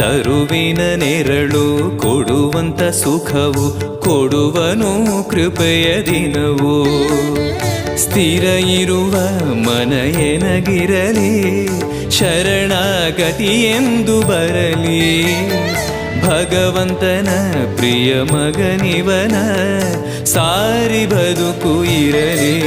ತರುವಿನ ನೆರಳು ಕೊಡುವಂತ ಸುಖವು ಕೊಡುವನು ಕೃಪೆಯ ದಿನವು. ಸ್ಥಿರ ಇರುವ ಮನ ಎನಗಿರಲಿ ಶರಣಾಗತಿ ಎಂದು ಬರಲಿ. ಭಗವಂತನ ಪ್ರಿಯ ಮಗನಿವನ ಸಾರಿ ಬದುಕು ಇರಲಿ.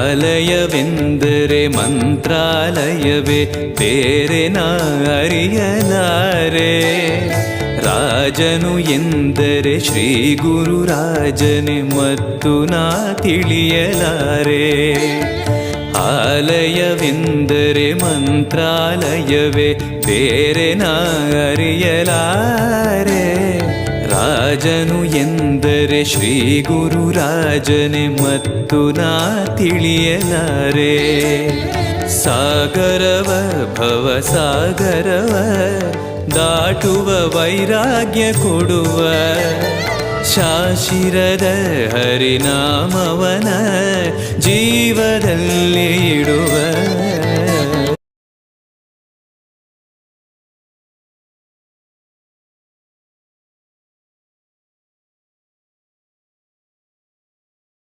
ಆಲಯವೆಂದರೆ ಮಂತ್ರಾಲಯವೇ ಬೇರೆ ನಾ ಅರಿಯಲಾರೆ. ರಾಜನು ಎಂದರೆ ಶ್ರೀ ಗುರು ರಾಜನೇ ಮತ್ತು ನಾ ತಿಳಿಯಲಾರೆ. ಆಲಯವೆಂದರೆ ಮಂತ್ರಾಲಯವೇ ಬೇರೆ ನಾ ಅರಿಯಲಾರೆ. ರಾಜನು ಎಂದರೆ ಶ್ರೀ ಗುರು ರಾಜನೇ ಮತ್ತು ನಾ ತಿಳಿಯಲಾರೆ. ಸಾಗರವ ಭವ ಸಾಗರವ ದಾಟುವ ವೈರಾಗ್ಯ ಕೊಡುವ ಶಾಶಿರದ ಹರಿನಾಮವನ ಜೀವದಲ್ಲಿ ಇಡುವ.